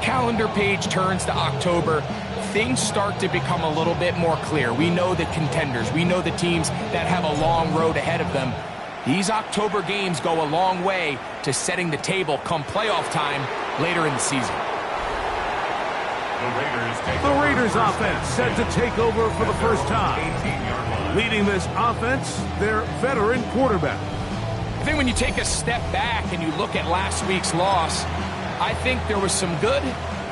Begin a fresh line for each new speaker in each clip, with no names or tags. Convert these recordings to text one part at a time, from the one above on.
calendar page turns to October, things start to become a little bit more clear. We know the contenders. We know the teams that have a long road ahead of them. These October games go a long way to setting the table come playoff time later in the season.
The Raiders offense set to take over for the first time. Leading this offense, their veteran quarterback.
I think when you take a step back and you look at last week's loss, I think there was some good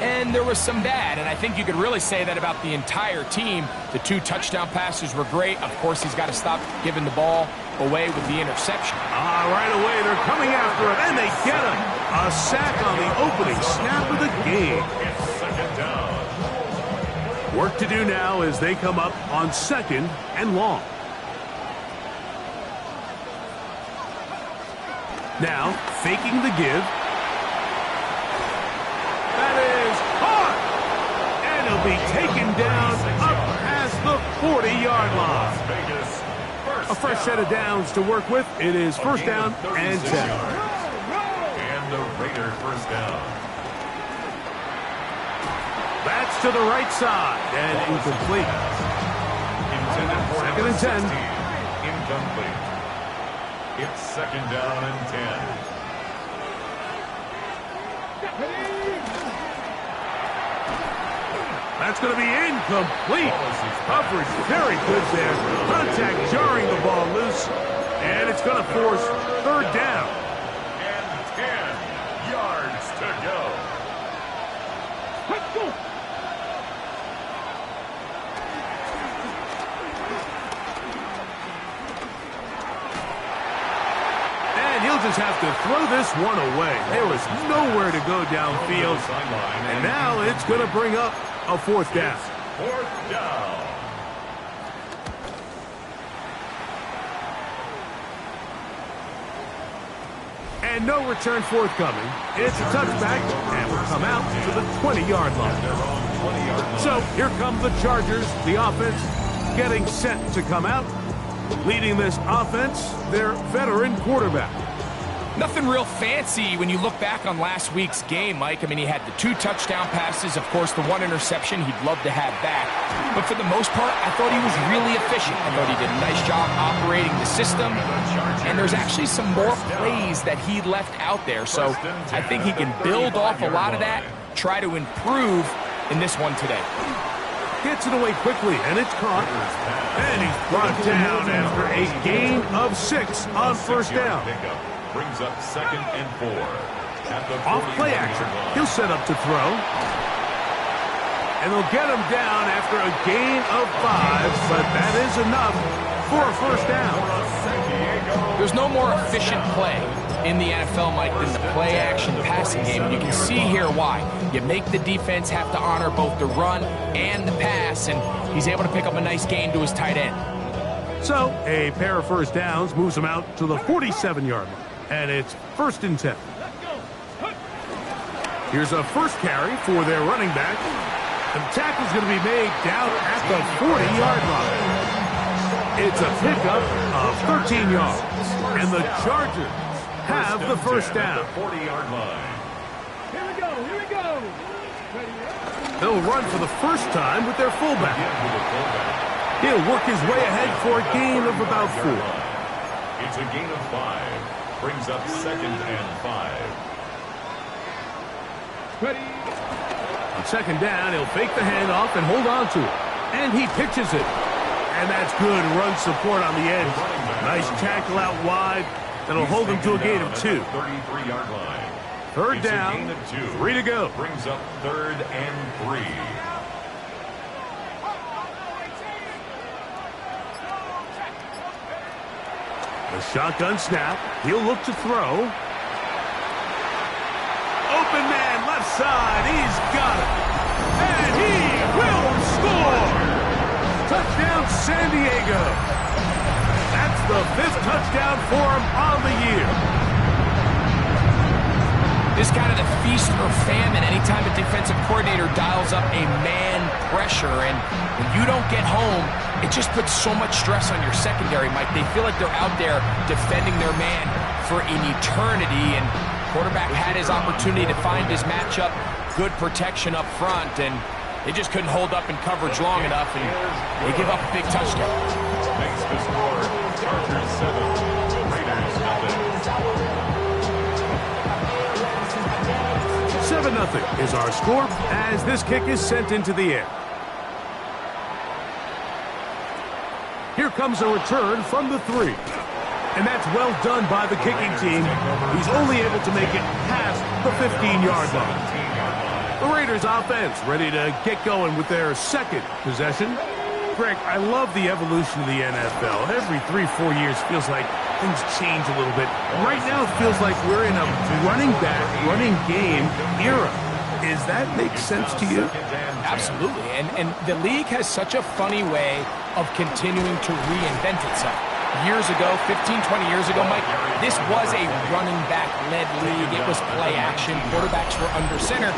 and there was some bad. And I think you could really say that about the entire team. The 2 touchdown passes were great. Of course, he's got to stop giving the ball away with the interception.
Right away, they're coming after him, and they get him. A sack on the opening snap of the game. Work to do now as they come up on 2nd and long. Now, faking the give. That is caught! And he'll be taken down up past the 40-yard line. A fresh set of downs to work with. It is 1st down and 10.
And the Raiders first down.
That's to the right side and incomplete.
Intended for
2nd and 10.
Incomplete. It's 2nd down and 10.
That's going to be incomplete. Coverage very good there. Contact jarring the ball loose. And it's going to force 3rd down.
And 10 yards to go.
Let's go. And he'll just have to throw this one away. There was nowhere to go downfield. And now it's going to bring up a 4th down.
4th down.
And no return forthcoming. It's a touchback, and will come out to the 20-yard line. So here come the Chargers, the offense getting set to come out. Leading this offense, their veteran quarterback.
Nothing real fancy when you look back on last week's game, Mike. I mean, he had the 2 touchdown passes, of course, the 1 interception he'd love to have back. But for the most part, I thought he was really efficient. I thought he did a nice job operating the system. And there's actually some more plays that he left out there. So I think he can build off a lot of that, try to improve in this one today.
Gets it away quickly, and it's caught. And he's brought down after a gain of 6 on 1st down.
Brings up 2nd and 4.
Off play action. He'll set up to throw. And they'll get him down after a gain of 5, but that is enough for a 1st down.
There's no more efficient play in the NFL, Mike, than the play-action passing game. And you can see here why. You make the defense have to honor both the run and the pass, and he's able to pick up a nice gain to his tight end.
So, a pair of 1st downs moves him out to the 47-yard line. And it's 1st and 10. Here's a first carry for their running back. The tackle's going to be made down at the 40-yard line. It's a pickup of 13 yards. And the Chargers have the 1st down.
40-yard line.
Here we go.
They'll run for the first time with their fullback. He'll work his way ahead for a gain of about 4.
It's a gain of 5. Brings up 2nd and 5.
On 2nd down, he'll fake the handoff and hold on to it. And he pitches it. And that's good run support on the edge. Nice tackle out wide. That'll hold him to a gain of 2.
33-yard line.
3rd down, 3 to go.
Brings up 3rd and 3.
The shotgun snap. He'll look to throw. Open man, left side. He's got it. And he will score. Touchdown, San Diego. That's the 5th touchdown for him on the year.
This kind of the feast or famine anytime a defensive coordinator dials up a man pressure. And when you don't get home, it just puts so much stress on your secondary, Mike. They feel like they're out there defending their man for an eternity. And quarterback had his opportunity to find his matchup, good protection up front, and they just couldn't hold up in coverage long enough, and they give up a big touchdown.
Makes the score Chargers 7, Raiders nothing.
7-0 is our score as this kick is sent into the air. Here comes a return from the 3. And that's well done by the kicking team. He's only able to make it past the 15-yard line. The Raiders offense ready to get going with their second possession. Greg, I love the evolution of the NFL. Every 3-4 years feels like things change a little bit. Right now it feels like we're in a running back, running game era. Does that make sense to you?
Absolutely. And the league has such a funny way of continuing to reinvent itself. Years ago, 15, 20 years ago, Mike, this was a running back-led league. It was play action. Quarterbacks were under center.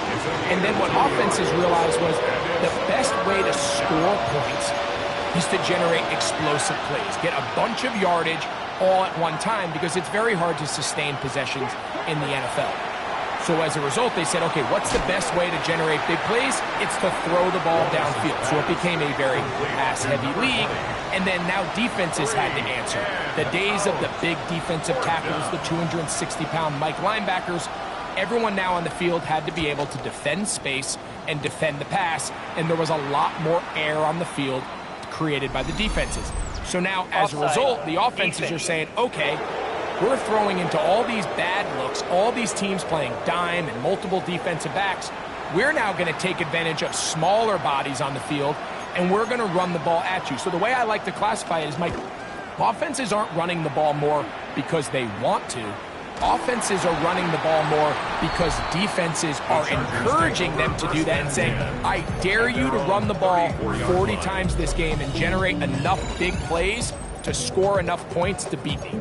And then what offenses realized was the best way to score points is to generate explosive plays. Get a bunch of yardage all at one time because it's very hard to sustain possessions in the NFL. So as a result, they said, okay, what's the best way to generate big plays? It's to throw the ball downfield. So it became a very pass-heavy league. And then now defenses had to answer. The days of the big defensive tackles, the 260-pound Mike linebackers, everyone now on the field had to be able to defend space and defend the pass. And there was a lot more air on the field created by the defenses. So now, as a result, the offenses are saying, okay, we're throwing into all these bad looks, all these teams playing dime and multiple defensive backs. We're now going to take advantage of smaller bodies on the field, and we're going to run the ball at you. So the way I like to classify it is, Mike, offenses aren't running the ball more because they want to. Offenses are running the ball more because defenses are encouraging them to do that and saying, I dare you to run the ball 40 times this game and generate enough big plays to score enough points to beat me.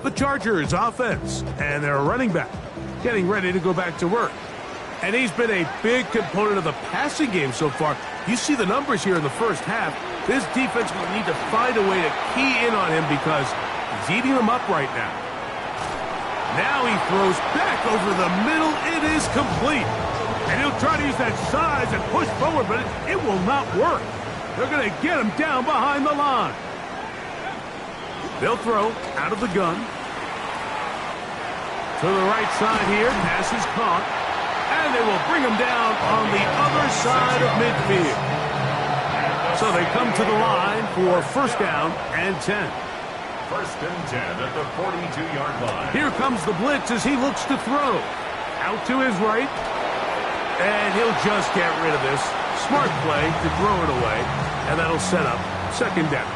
The Chargers offense and their running back getting ready to go back to work. And he's been a big component of the passing game so far. You see the numbers here in the first half. This defense will need to find a way to key in on him because he's eating them up right now. Now he throws back over the middle. It is complete. And he'll try to use that size and push forward, but it will not work. They're going to get him down behind the line. They'll throw out of the gun. To the right side here. Pass is caught. And they will bring him down on the other side of midfield. So they come to the line for first down and 10.
First and 10 at the 42-yard line.
Here comes the blitz as he looks to throw. Out to his right. And he'll just get rid of this. Smart play to throw it away. And that'll set up second down.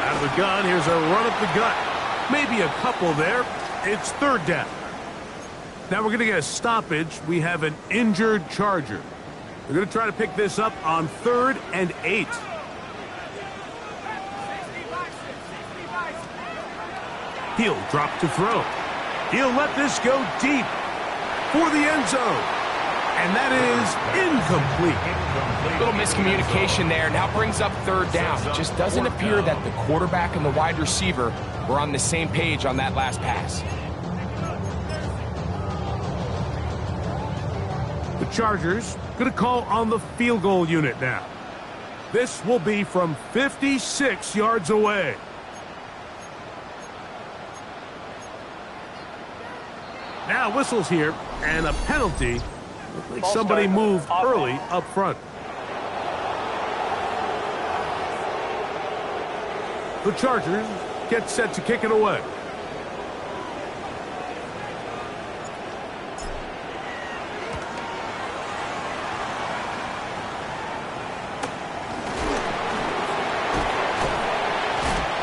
Out of the gun, here's a run up the gut. Maybe a couple there. It's third down. Now we're going to get a stoppage. We have an injured Charger. We're going to try to pick this up on 3rd and 8. He'll drop to throw. He'll let this go deep for the end zone. And that is incomplete.
Little miscommunication there. Now brings up third down. It just doesn't appear that the quarterback and the wide receiver were on the same page on that last pass.
The Chargers going to call on the field goal unit now. This will be from 56 yards away. Now whistles here and a penalty. Looks like somebody moved early up front. The Chargers get set to kick it away.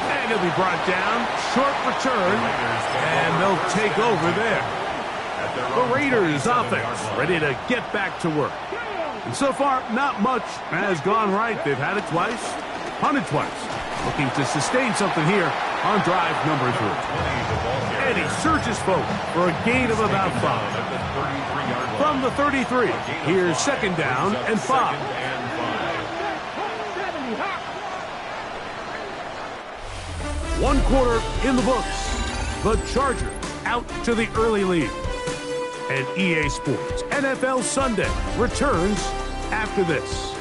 And he'll be brought down. Short return. And they'll take over there. The Raiders offense ready to get back to work. And so far, not much has gone right. They've had it twice, punted twice. Looking to sustain something here on drive number 3. And he surges forward for a gain of about 5. From the 33, here's second down and 5. 1 quarter in the books. The Chargers out to the early lead. And EA Sports NFL Sunday returns after this.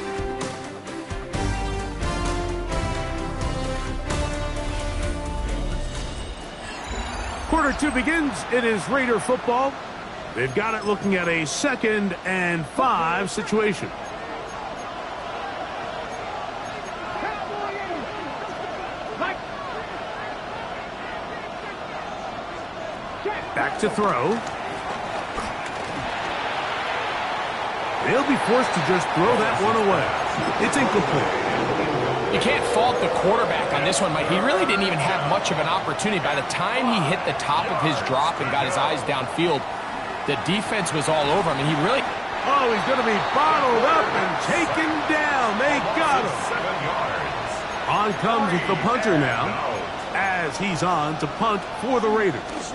Quarter 2 begins. It is Raider football. They've got it looking at a 2nd and 5 situation. Back to throw. They'll be forced to just throw that one away. It's incomplete.
You can't fault the quarterback on this one, Mike. He really didn't even have much of an opportunity. By the time he hit the top of his drop and got his eyes downfield, the defense was all over him, and he really...
Oh, he's going to be bottled up and taken down. They got him.
7 yards.
On comes the punter now, as he's on to punt for the Raiders.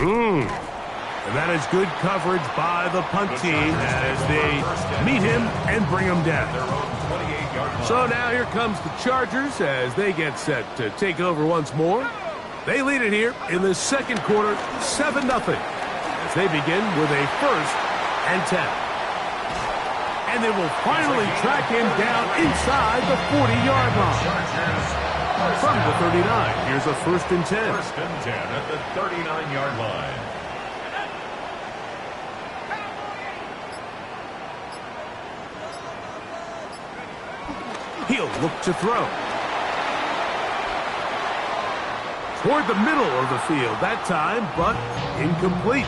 And that is good coverage by the punt team as they meet him and bring him down. So now here comes the Chargers as they get set to take over once more. They lead it here in the second quarter, 7-0, as they begin with a 1st and 10. And they will finally track him down inside the 40-yard line. From the 39, here's a 1st and 10.
1st and 10 at the 39-yard line.
He'll look to throw. Toward the middle of the field that time, but incomplete.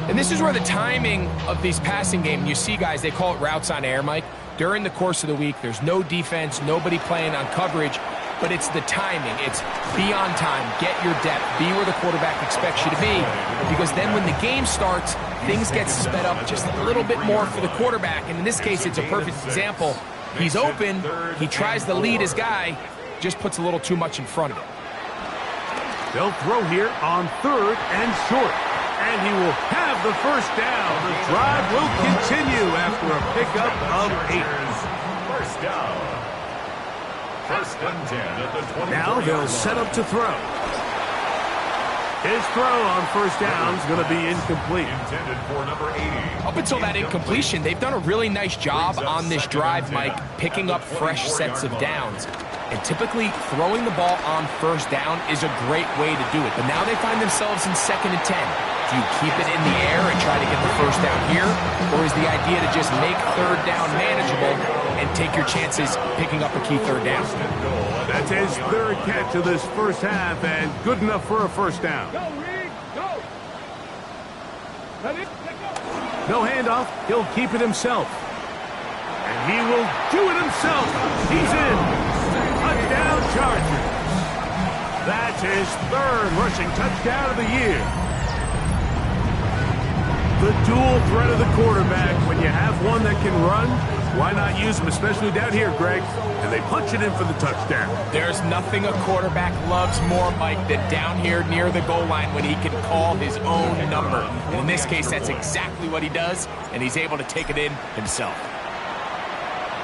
And this is where the timing of these passing games, you see guys, they call it routes on air, Mike. During the course of the week, there's no defense, nobody playing on coverage, but it's the timing. It's be on time, get your depth, be where the quarterback expects you to be, because then when the game starts, things get sped up just a little bit more for the quarterback. And in this case, it's a perfect example. He's open, he tries to lead his guy, just puts a little too much in front of him.
They'll throw here on 3rd and short. And he will have the 1st down. The drive will continue after a pickup of 8.
1st down. 1st and 10 at the 20.
Now they'll set up to throw. His throw on 1st down is going to be incomplete.
Intended for number 80.
Up until that incompletion, they've done a really nice job on this drive, Mike, picking up fresh sets of downs. And typically, throwing the ball on 1st down is a great way to do it. But now they find themselves in 2nd and 10. Do you keep it in the air and try to get the 1st down here? Or is the idea to just make 3rd down manageable and take your chances picking up a key 3rd down?
That's his 3rd catch of this 1st half, and good enough for a 1st down.
Go, Reed, go. Ready?
No handoff. He'll keep it himself. And he will do it himself. He's in. Touchdown Chargers. That's his 3rd rushing touchdown of the year. The dual threat of the quarterback. When you have one that can run, why not use him, especially down here, Greg? And they punch it in for the touchdown.
There's nothing a quarterback loves more, Mike, than down here near the goal line when he can call his own number. And in this case, that's exactly what he does, and he's able to take it in himself.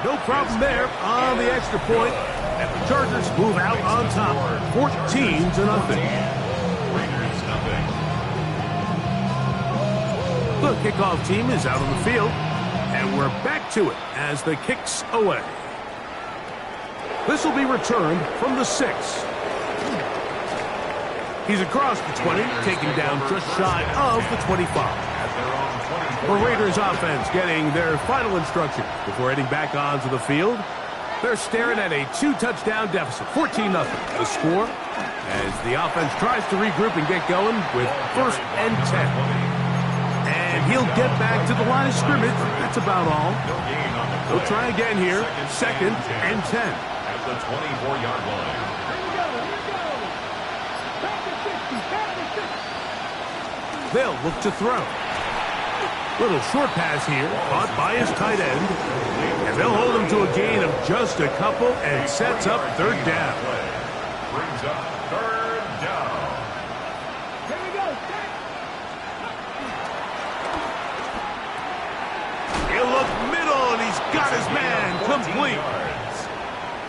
No problem there on the extra point. And the Chargers move out on top, 14-0.
Raiders nothing.
The kickoff team is out on the field, and we're back to it as the kick's away. This will be returned from the 6. He's across the 20, taken down just shy of the 25. The Raiders offense getting their final instruction before heading back onto the field. They're staring at a 2-touchdown deficit, 14-0. The score as the offense tries to regroup and get going with 1st and 10. And he'll get back to the line of scrimmage. That's about all. They'll try again here, 2nd and 10.
At the 24-yard line.
They'll look to throw. Little short pass here, caught by his tight end. And they'll hold him to a gain of just a couple and sets up 3rd down.
Brings up 3rd down.
Here we go.
He'll look middle, and he's got his man complete.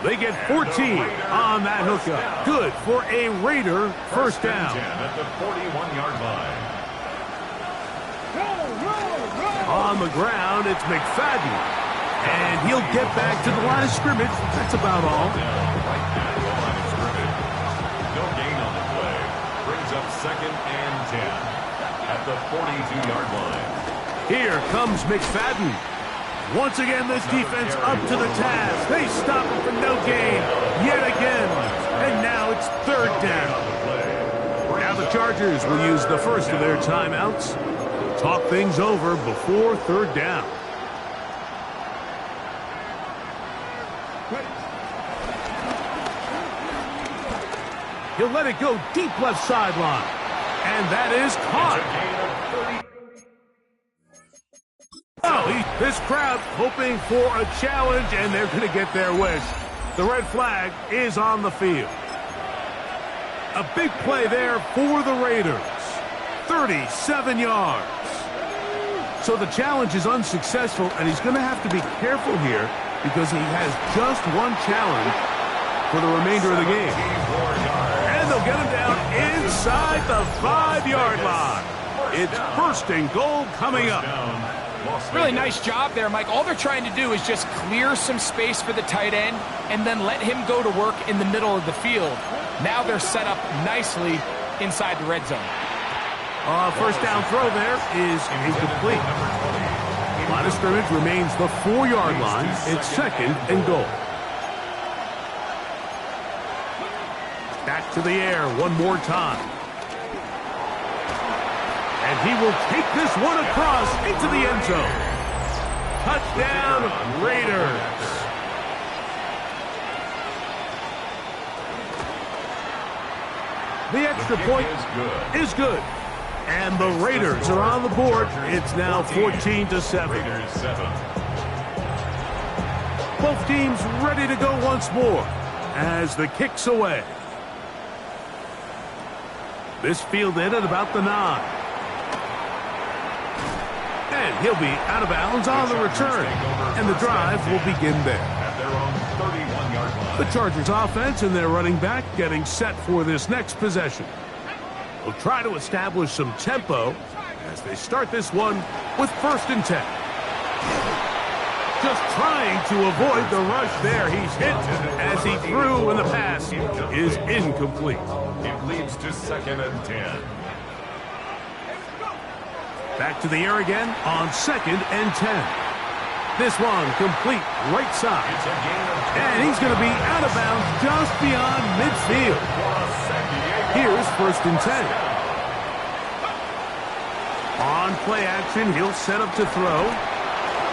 They get 14 on that hookup. Good for a Raider first down.
At the 41-yard line.
On the ground, it's McFadden. And he'll get back to the line of scrimmage. That's about all.
No gain on the play. Brings up 2nd and 10 at the 42-yard line.
Here comes McFadden. Once again, this defense up to the task. They stop him for no gain yet again. And now it's 3rd down. Now the Chargers will use the first of their timeouts. Talk things over before 3rd down. He'll let it go deep left sideline. And that is caught. Oh, this crowd hoping for a challenge, and they're going to get their wish. The red flag is on the field. A big play there for the Raiders. 37 yards. So the challenge is unsuccessful, and he's going to have to be careful here because he has just one challenge for the remainder of the game. And they'll get him down inside the 5-yard line. It's 1st and goal coming up.
Really nice job there, Mike. All they're trying to do is just clear some space for the tight end and then let him go to work in the middle of the field. Now they're set up nicely inside the red zone.
First down throw there is incomplete. Line of scrimmage remains the 4-yard line. It's 2nd and goal. Back to the air one more time. And he will take this one across into the end zone. Touchdown, Raiders. The extra point is good. And the Raiders are on the board. It's now 14-7. Both teams ready to go once more as the kick's away. This fielded at about the 9. And he'll be out of bounds on the return. And the drive will begin there.
At their own 31-yard line.
The Chargers offense and their running back getting set for this next possession. They'll try to establish some tempo as they start this one with 1st and 10. Just trying to avoid the rush there. He's hit as he threw, and the pass is incomplete.
It leads to 2nd and 10.
Back to the air again on 2nd and 10. This one complete right side. And he's going to be out of bounds just beyond midfield. Here's 1st and 10. On play action, he'll set up to throw.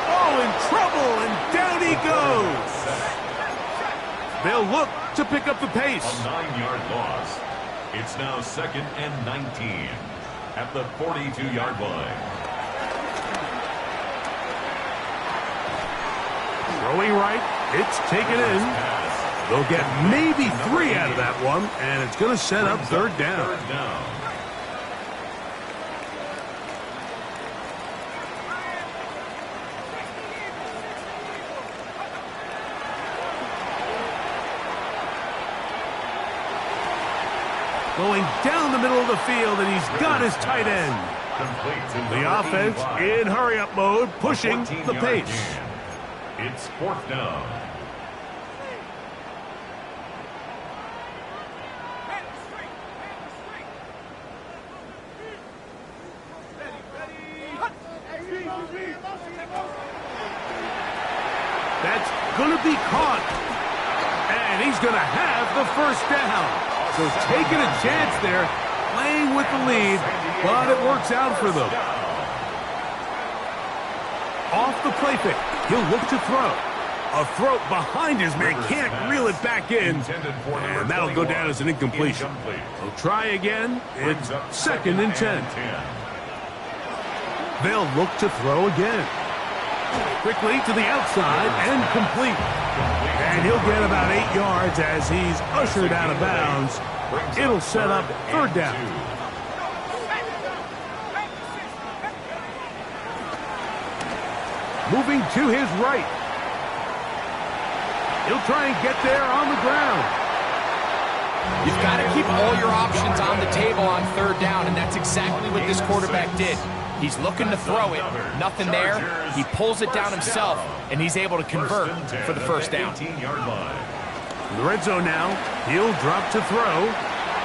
Oh, in trouble, and down he goes. They'll look to pick up the pace.
A 9-yard loss. It's now 2nd and 19 at the 42-yard line.
Throwing right, it's taken in. They'll get maybe 3 out of that one, and it's going to set up 3rd down. Going down the middle of the field, and he's got his tight end. The offense in hurry-up mode, pushing the pace.
It's 4th down.
That's going to be caught. And he's going to have the 1st down. So taking a chance there, playing with the lead, but it works out for them. Off the play fake, he'll look to throw. A throw behind his man, can't reel it back in, and that'll go down as an incompletion. They'll try again. It's 2nd and 10. They'll look to throw again. Quickly to the outside and complete. And he'll get about 8 yards as he's ushered out of bounds. It'll set up 3rd down. Moving to his right. He'll try and get there on the ground.
You've got to keep all your options on the table on third down, and that's exactly what this quarterback did. He's looking to throw it. Nothing there. He pulls it down himself, and he's able to convert for the first down.
In the red zone now. He'll drop to throw.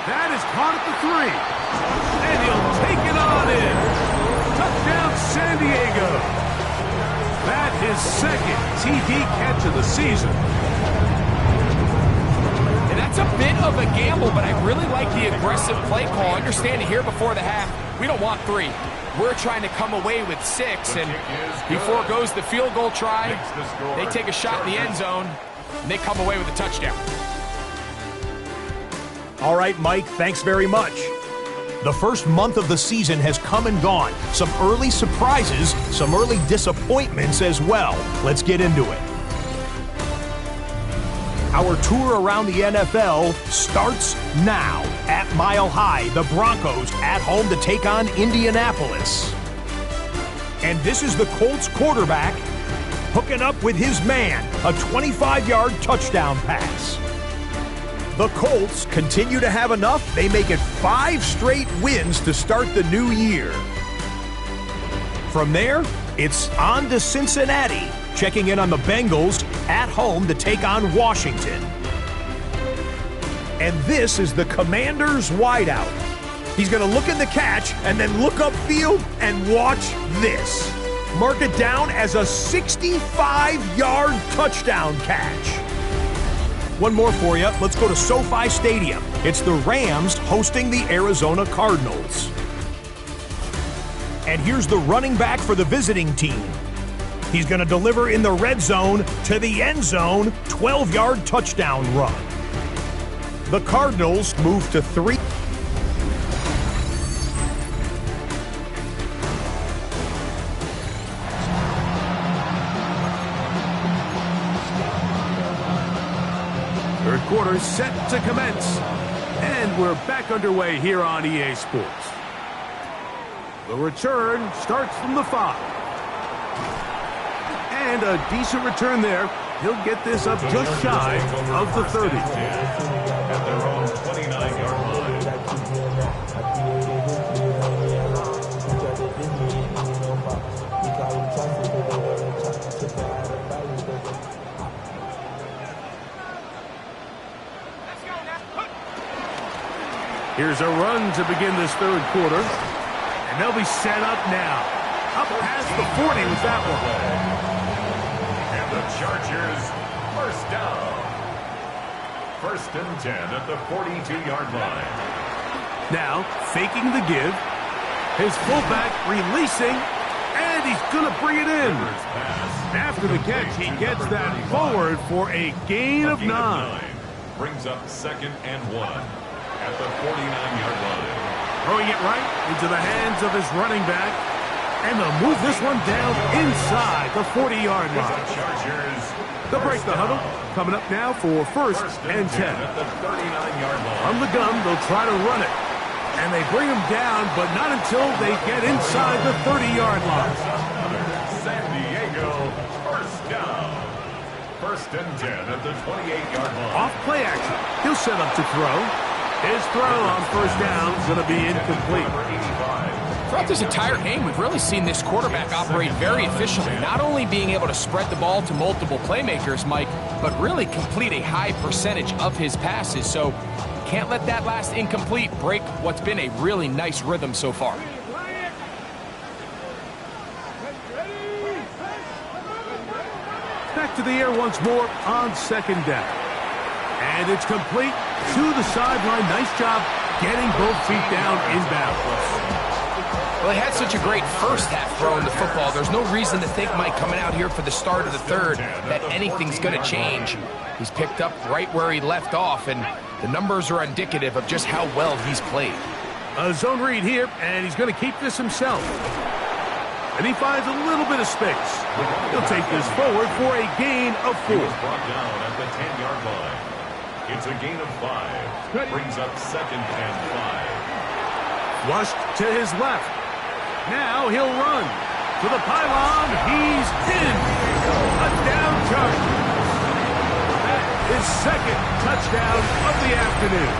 That is caught at the 3. And he'll take it on in. Touchdown, San Diego. That is second TD catch of the season.
And that's a bit of a gamble, but I really like the aggressive play call. Understanding here before the half, we don't want 3. We're trying to come away with 6, and he foregoes the field goal try. They take a shot in the end zone, and they come away with a touchdown.
All right, Mike, thanks very much. The first month of the season has come and gone. Some early surprises, some early disappointments as well. Let's get into it. Our tour around the NFL starts now. At Mile High, the Broncos at home to take on Indianapolis. And this is the Colts quarterback hooking up with his man, a 25-yard touchdown pass. The Colts continue to have enough. They make it 5 straight wins to start the new year. From there, it's on to Cincinnati, checking in on the Bengals at home to take on Washington. And this is the Commanders' wideout. He's going to look in the catch and then look upfield and watch this. Mark it down as a 65-yard touchdown catch. One more for you. Let's go to SoFi Stadium. It's the Rams hosting the Arizona Cardinals. And here's the running back for the visiting team. He's going to deliver in the red zone to the end zone, 12-yard touchdown run. The Cardinals move to 3.
Third quarter set to commence. And we're back underway here on EA Sports. The return starts from the 5. And a decent return there. He'll get this up just shy of the 30.
At their own 29-yard line.
Here's a run to begin this third quarter. And they'll be set up now. Up past the 40 with that one.
And the Chargers, first down. First and 10 at the 42-yard line.
Now, faking the give. His fullback releasing. And he's going to bring it in. After the catch, he gets that forward for a gain of 9.
Brings up second and 1 at the 49-yard line.
Throwing it right into the hands of his running back. And they'll move this one down inside the 40-yard line.
Chargers.
They'll break the huddle. Coming up now for first and 10.
At the 39-yard line.
From the gun, they'll try to run it. And they bring him down, but not until they get inside the 30-yard line.
San Diego, first down. First and 10 at the 28-yard line.
Off play action. He'll set up to throw. His throw on first down is going to be incomplete.
Throughout this entire game, we've really seen this quarterback operate very efficiently, not only being able to spread the ball to multiple playmakers, Mike, but really complete a high percentage of his passes. So can't let that last incomplete break what's been a really nice rhythm so far.
Back to the air once more on second down. And it's complete to the sideline. Nice job getting both feet down inbounds.
Well, he had such a great first half throwing the football. There's no reason to think, Mike, coming out here for the start of the third, that anything's going to change. He's picked up right where he left off, and the numbers are indicative of just how well he's played.
A zone read here, and he's going to keep this himself. And he finds a little bit of space. He'll take this forward for a gain of 4.
He was brought down at the 10-yard line. It's a gain of 5. Brings up second and 5.
Flushed to his left. Now he'll run to the pylon. He's in. A down Chargers. That his second touchdown of the afternoon.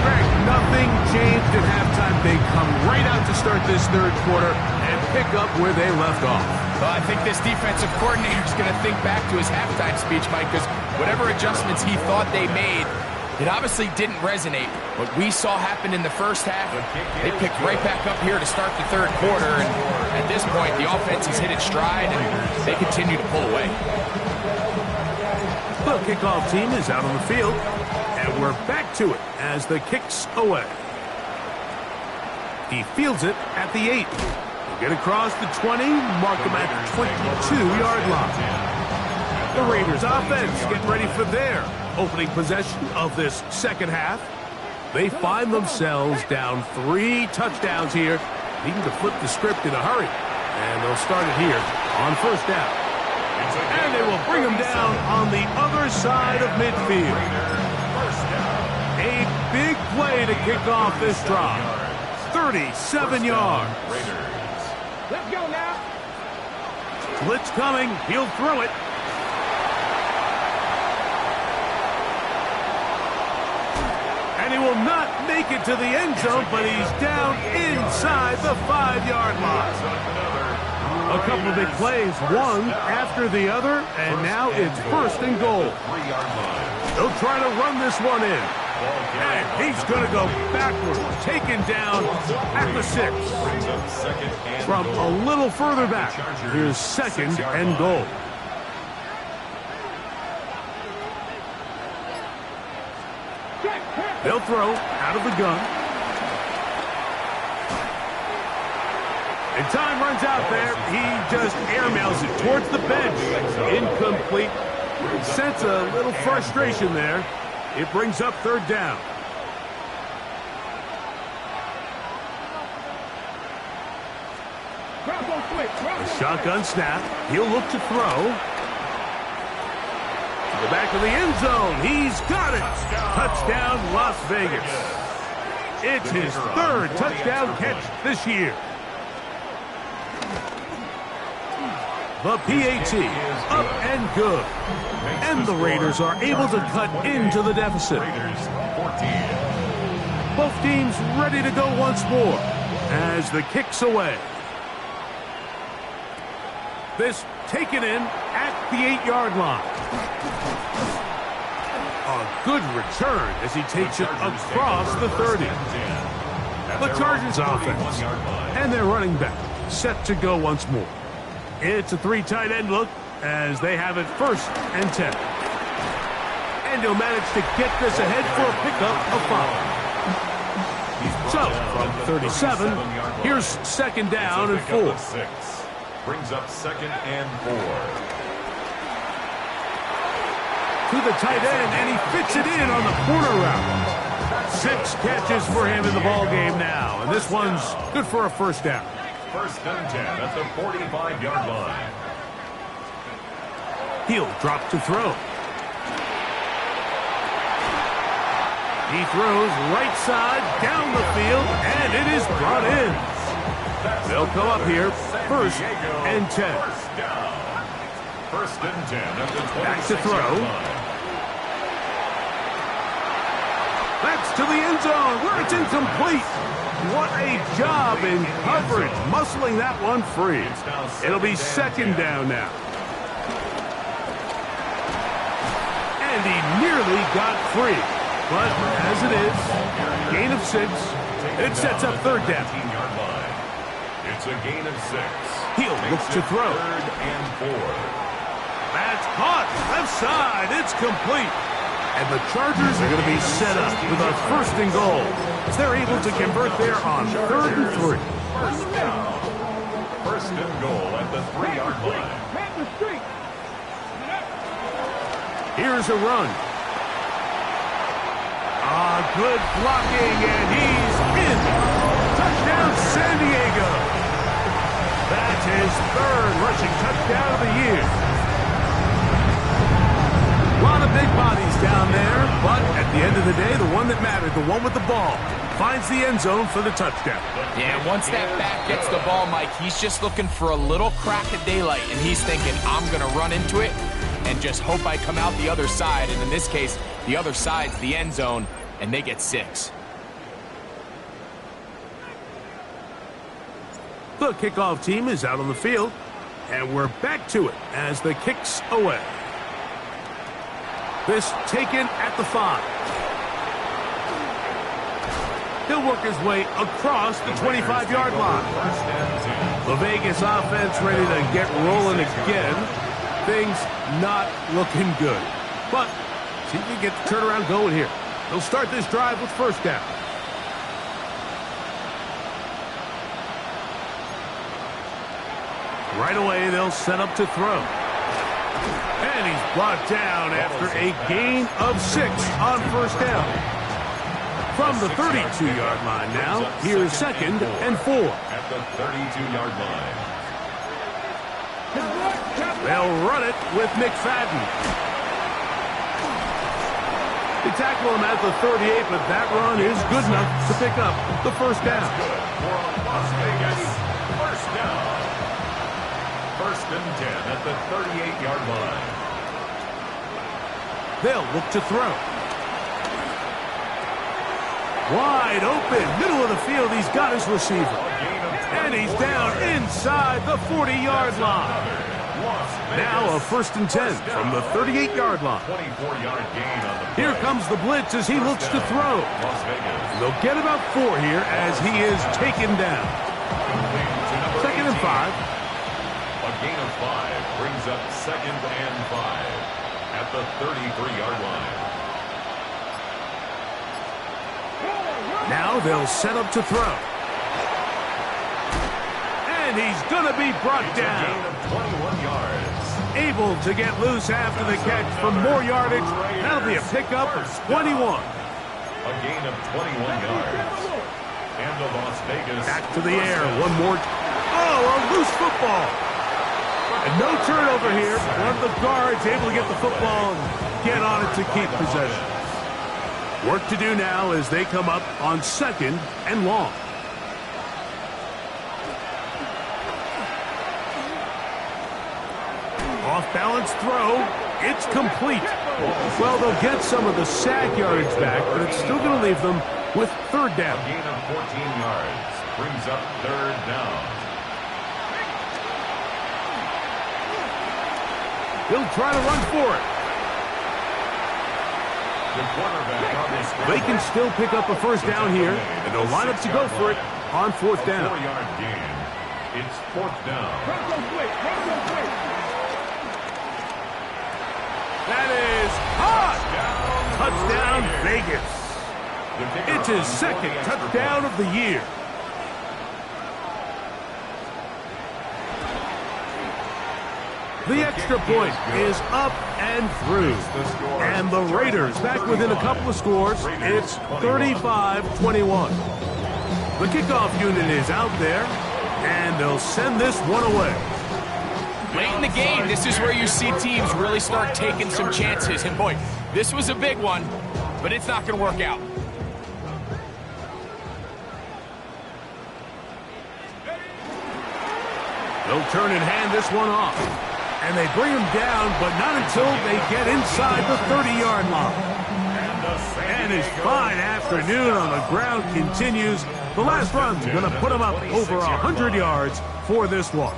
Greg, nothing changed at halftime. They come right out to start this third quarter and pick up where they left off.
Well, I think this defensive coordinator is going to think back to his halftime speech, Mike, because whatever adjustments he thought they made, it obviously didn't resonate. What we saw happen in the first half, they picked right back up here to start the third quarter, and at this point, the offense has hit its stride, and they continue to pull away.
The kickoff team is out on the field, and we're back to it as the kick's away. He fields it at the 8. He'll get across the 20, mark him at the 22-yard line. The Raiders offense getting ready for their opening possession of this second half. They find themselves down 3 touchdowns here, needing to flip the script in a hurry. And they'll start it here on first down. And they will bring him down on the other side of midfield. A big play to kick off this drive. 37 yards.
Let's go now.
Blitz coming. He'll throw it. And he will not make it to the end zone, but he's down inside the 5-yard line. A couple of big plays, one after the other, and now it's first and goal. They'll try to run this one in. And he's going to go backwards, taken down at the 6. From a little further back, here's second and goal. They'll throw out of the gun. And time runs out there. He just airmails it towards the bench. Incomplete. Sense a little frustration there. It brings up third down. A shotgun snap. He'll look to throw. To the back of the end zone. He's got it. Touchdown, Las Vegas. It's his third touchdown catch this year. The PAT up and good. And the Raiders are able to cut into the deficit. Both teams ready to go once more as the kick's away. This taken in at the 8-yard line. A good return as he takes it across the 30. The Chargers offense and their running back set to go once more. It's a 3 tight end look as they have it first and 10. And he'll manage to get this ahead for a pickup of 5. So, from 37, here's second down and 4.
Brings up second and 4.
To the tight end, and he fits it in on the corner route. 6 catches for him in the ball game now, and this one's good for a first down.
First and 10 at the 45-yard line.
He'll drop to throw. He throws right side down the field, and it is brought in. They'll come up here, first and 10.
First and 10 at the 26-yard
Back to throw.
line.
That's to the end zone, where it's incomplete. What a job in coverage, muscling that one free. It'll be second down now. And he nearly got free. But as it is, gain of 6. It sets up third down.
It's a gain of 6.
He'll look to throw.
Third and 4.
That's caught. Left side. It's complete. And the Chargers are going to be set up with a first and goal as they're able to convert there on third and 3.
First down. First and goal at the 3-yard line.
Here's a run. Good blocking, and he's in. Touchdown, San Diego. That's his third rushing touchdown of the year. A lot of big bodies down there, but at the end of the day, the one that mattered, the one with the ball, finds the end zone for the touchdown.
Yeah, once that back gets the ball, Mike, he's just looking for a little crack of daylight, and he's thinking, I'm going to run into it. and just hope I come out the other side. And in this case, the other side's the end zone, and they get 6.
The kickoff team is out on the field, and we're back to it as the kick's away. This taken at the 5. He'll work his way across the 25-yard line. The Vegas offense ready to get rolling again. Things not looking good. But see if we get the turnaround going here. They'll start this drive with first down. Right away, they'll set up to throw. And he's brought down after a gain of 6 on first down. From the 32-yard line now, here's 2nd and 4.
At the 32-yard line.
They'll run it with McFadden. They tackle him at the 38, but that run is good enough to pick up the first down.
Las Vegas, first down. 1st and 10 at the 38-yard line.
They'll look to throw. Wide open, middle of the field. He's got his receiver. And he's down inside the 40-yard line. Now a 1st and 10 from the 38-yard line.
24-yard gain on the play.
Here comes the blitz as he looks to throw.
Las Vegas.
They'll get about 4 here as he is taken down. 2nd and 5.
A gain of 5 brings up 2nd and 5 at the 33-yard line.
Now they'll set up to throw. And he's going to be brought
It's a
down.
gain of 21 yards.
Able to get loose after the catch for more yardage. That'll be a pickup of 21.
A gain of 21 yards. And the Las Vegas.
Back to the air. One more. Oh, a loose football. And no turnover here. One of the guards able to get the football and get on it to keep possession. Work to do now as they come up on 2nd and long. Off-balance throw. It's complete. Well, they'll get some of the sack yardage back, but it's still going to leave them with 3rd down.
A gain of 14 yards brings up 3rd down.
He'll try to run for it.
The quarterback on this
They can still pick up a first down here, and they'll line up to go for it on 4th down.
4-yard gain. It's 4th down.
That is hot. Touchdown Vegas. It's his 2nd touchdown of the year. The extra point is up and through. And the Raiders back within a couple of scores. It's 35-21. The kickoff unit is out there, and they'll send this one away.
Late in the game, this is where you see teams really start taking some chances. And boy, this was a big one, but it's not going to work out.
They'll turn and hand this one off. And they bring him down, but not until they get inside the 30-yard line. And his fine afternoon on the ground continues. The last run's going to put him up over 100 yards for this one.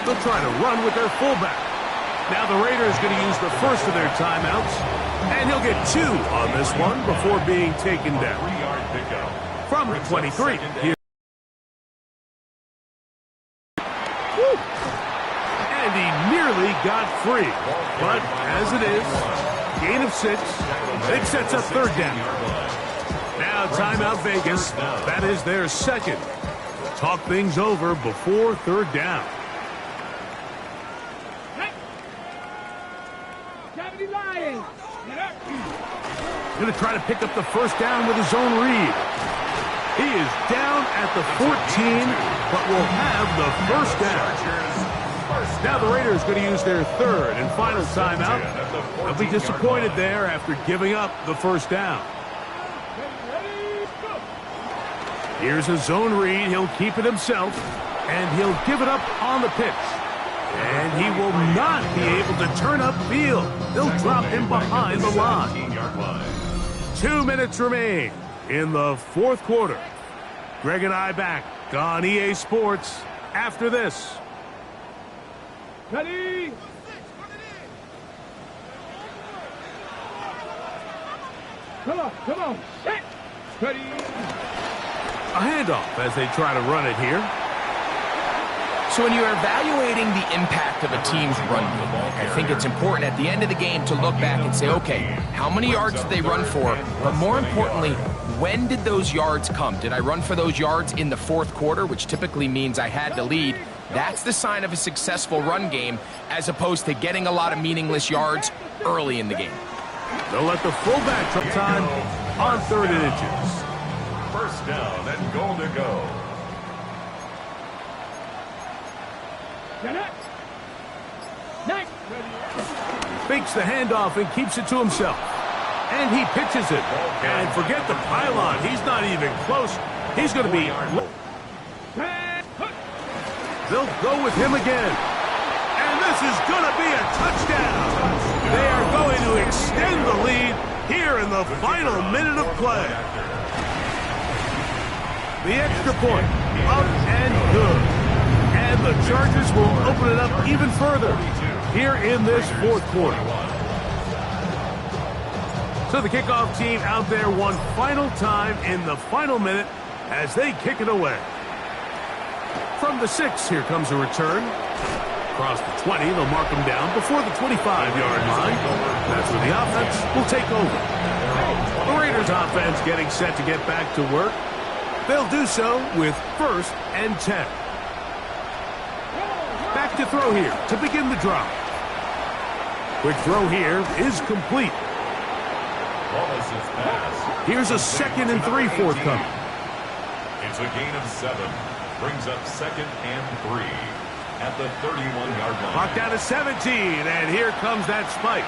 They'll try to run with their fullback. Now the Raiders going to use the first of their timeouts. And he'll get 2 on this one before being taken down.
3-yard pickup.
From the 23. Here. And he nearly got free. But as it is, gain of 6. It sets up 3rd down. Now timeout Vegas. That is their 2nd. Talk things over before 3rd down. Going to try to pick up the first down with his own read. He is down at the 14, but will have the first down. Now the Raiders going to use their 3rd and final timeout. They'll be disappointed there after giving up the first down. Here's a zone read. He'll keep it himself, and he'll give it up on the pitch. And he will not be able to turn upfield. They'll drop him behind the line. 2 minutes remain in the fourth quarter. Greg and I back on EA Sports after this.
Ready? Come on, set. Ready?
A handoff as they try to run it here.
So when you're evaluating the impact of a team's run game, I think it's important at the end of the game to look back and say, okay, how many yards did they run for? But more importantly, when did those yards come? Did I run for those yards in the fourth quarter, which typically means I had to lead? That's the sign of a successful run game, as opposed to getting a lot of meaningless yards early in the game.
They'll let the fullback try time on 3rd and inches.
First down and goal to go.
Next.
Fakes the handoff and keeps it to himself. And he pitches it. And forget the pylon. He's not even close. He's going to be... They'll go with him again. And this is going to be a touchdown. They are going to extend the lead here in the final minute of play. The extra point, up and good. And the Chargers will open it up even further here in this fourth quarter. So the kickoff team out there one final time in the final minute as they kick it away. From the 6, here comes a return. Across the 20, they'll mark them down before the 25-yard line. That's where the offense will take over. The Raiders offense getting set to get back to work. They'll do so with 1st and 10. Back to throw here to begin the drive. Quick throw here is complete. Here's a 2nd and 3 forthcoming.
It's a gain of 7. Brings up 2nd and 3 at the 31-yard line.
Clock down to 17, and here comes that spike.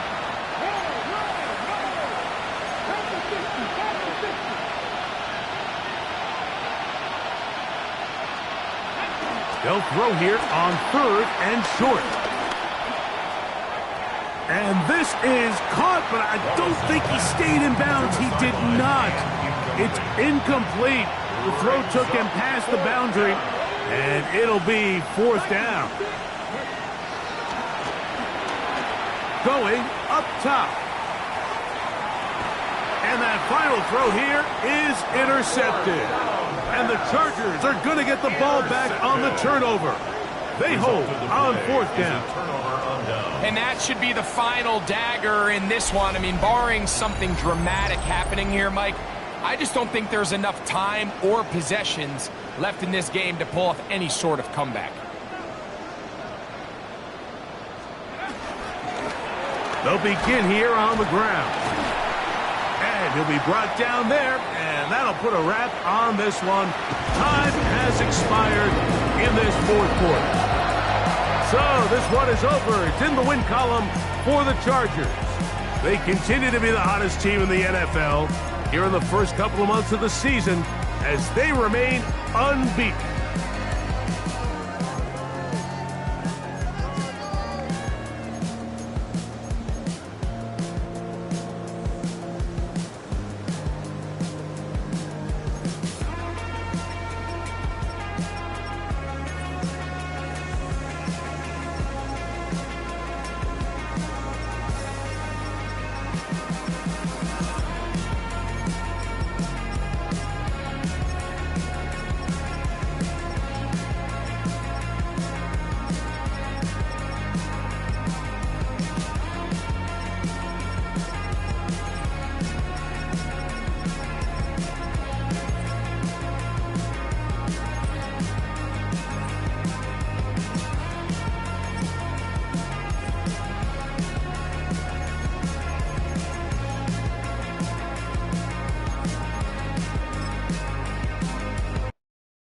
They'll throw here on 3rd and short. And this is caught, but I don't think he stayed in bounds. He did not. It's incomplete. The throw took him past the boundary, and it'll be 4th down. Going up top. And that final throw here is intercepted. And the Chargers are going to get the ball back on the turnover. They hold on 4th down.
And that should be the final dagger in this one. I mean, barring something dramatic happening here, Mike, I just don't think there's enough time or possessions left in this game to pull off any sort of comeback.
They'll begin here on the ground. And he'll be brought down there, and that'll put a wrap on this one. Time has expired in this fourth quarter. So this one is over. It's in the win column for the Chargers. They continue to be the hottest team in the NFL here in the first couple of months of the season as they remain unbeaten.